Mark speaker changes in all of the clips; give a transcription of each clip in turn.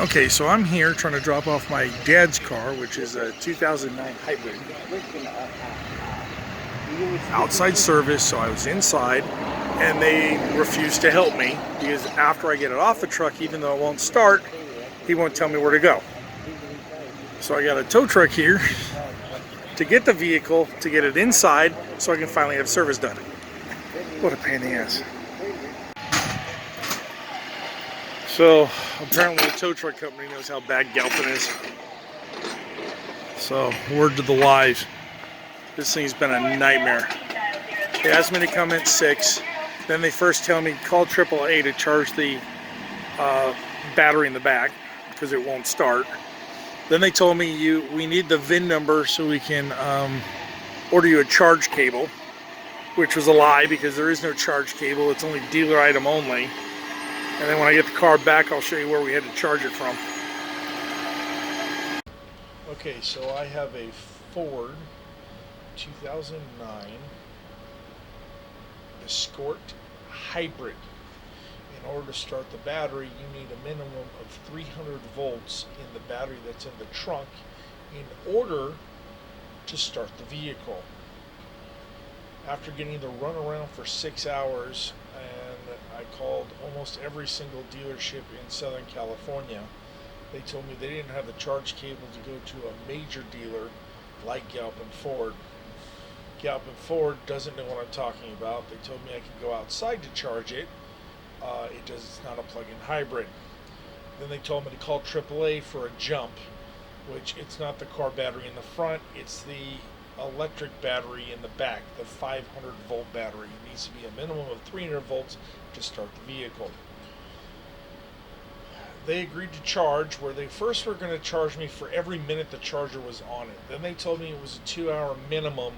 Speaker 1: Okay, so I'm here trying to drop off my dad's car, which is a 2009 hybrid. Outside service, so I was inside, and they refused to help me because after I get it off the truck, even though it won't start, he won't tell me where to go. So I got a tow truck here to get the vehicle, to get it inside, so I can finally have service done. What a pain in the ass. So apparently the tow truck company knows how bad GALPIN is. So word to the wise, this thing's been a nightmare. They asked me to come at 6. Then they first tell me call AAA to charge the battery in the back because it won't start. Then they told me we need the VIN number so we can order you a charge cable, which was a lie because there is no charge cable. It's only dealer item only. And then when I get the car back, I'll show you where we had to charge it from. Okay, so I have a Ford 2009 Escort Hybrid. In order to start the battery, you need a minimum of 300 volts in the battery that's in the trunk in order to start the vehicle. After getting the runaround for 6 hours, and I called almost every single dealership in Southern California, they told me they didn't have the charge cable to go to a major dealer like GALPIN Ford. GALPIN Ford doesn't know what I'm talking about. They told me I could go outside to charge it. It's not a plug-in hybrid. Then they told me to call AAA for a jump, which it's not the car battery in the front, it's the electric battery in the back, the 500 volt battery. It needs to be a minimum of 300 volts to start the vehicle. They agreed to charge, where they first were going to charge me for every minute the charger was on it. Then they told me it was a 2-hour minimum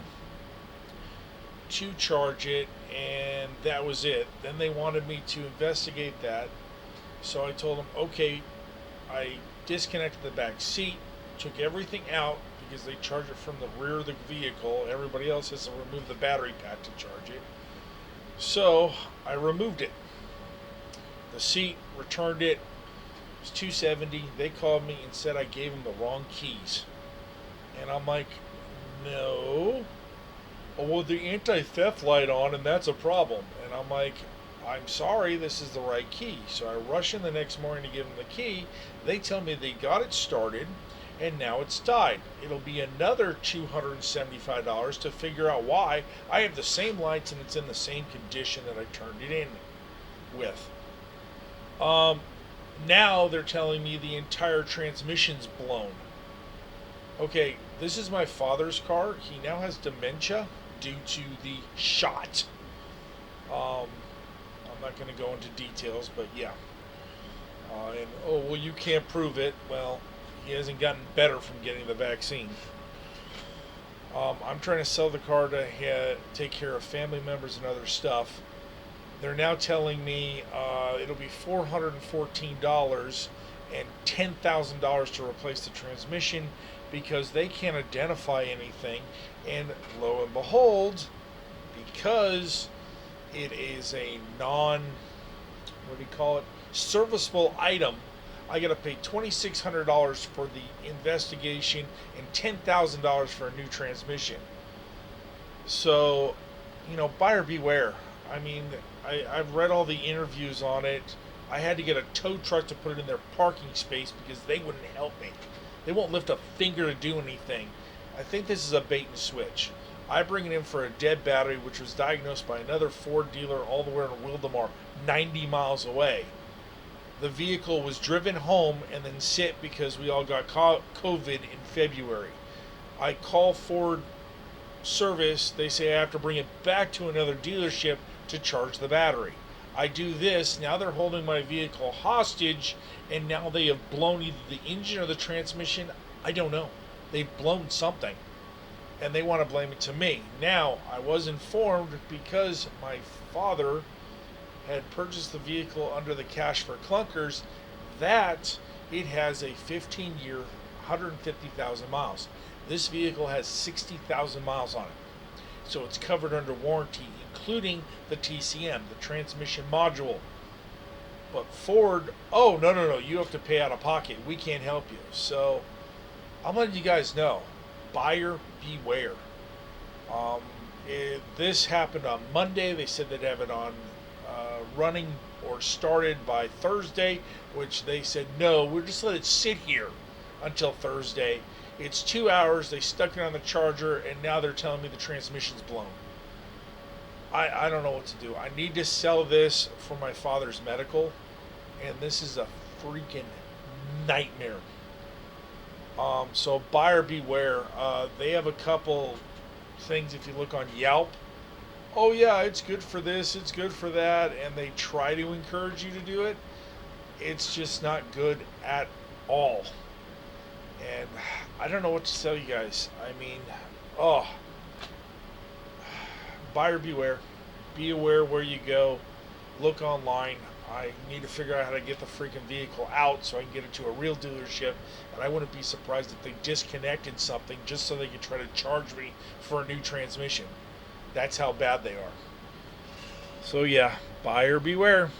Speaker 1: to charge it, and that was it. Then they wanted me to investigate that, so I told them, okay. I disconnected the back seat, took everything out because they charge it from the rear of the vehicle. Everybody else has to remove the battery pack to charge it. So I removed it. The seat, returned it. It was $270. They called me and said I gave them the wrong keys. And I'm like, no. Oh, well, the anti-theft light on, and that's a problem. And I'm like, I'm sorry, this is the right key. So I rush in the next morning to give them the key. They tell me they got it started, and now it's died. It'll be another $275 to figure out why. I have the same lights, and it's in the same condition that I turned it in with. Now they're telling me the entire transmission's blown. Okay, this is my father's car. He now has dementia due to the shot. I'm not going to go into details, but yeah. And oh, well, you can't prove it. Well, he hasn't gotten better from getting the vaccine. I'm trying to sell the car to take care of family members and other stuff. They're now telling me it'll be $414 and $10,000 to replace the transmission because they can't identify anything. And lo and behold, because it is a serviceable item, I got to pay $2,600 for the investigation and $10,000 for a new transmission. So, buyer beware. I mean, I've read all the interviews on it. I had to get a tow truck to put it in their parking space because they wouldn't help me. They won't lift a finger to do anything. I think this is a bait and switch. I bring it in for a dead battery, which was diagnosed by another Ford dealer all the way in Wildemar, 90 miles away. The vehicle was driven home and then sit because we all got COVID in February. I call Ford service. They say I have to bring it back to another dealership to charge the battery. I do this. Now they're holding my vehicle hostage, and now they have blown either the engine or the transmission. I don't know. They've blown something, and they want to blame it to me. Now, I was informed because my father had purchased the vehicle under the Cash for Clunkers that it has a 15-year, 150,000 miles. This vehicle has 60,000 miles on it. So it's covered under warranty, including the TCM, the transmission module. But Ford, oh, no, no, no, you have to pay out of pocket. We can't help you. So I'm letting you guys know, buyer beware. Um, this happened on Monday. They said they'd have it on running or started by Thursday, which they said no, we'll just let it sit here until Thursday. It's 2 hours. They stuck it on the charger, and now they're telling me the transmission's blown. I don't know what to do. I need to sell this for my father's medical, and this is a freaking nightmare. So buyer beware. They have a couple things if you look on Yelp. Oh yeah, it's good for this, it's good for that, and they try to encourage you to do it. It's just not good at all. And I don't know what to tell you guys. I mean, oh, buyer beware. Be aware where you go. Look online. I need to figure out how to get the freaking vehicle out so I can get it to a real dealership. And I wouldn't be surprised if they disconnected something just so they could try to charge me for a new transmission. That's how bad they are. So yeah, buyer beware.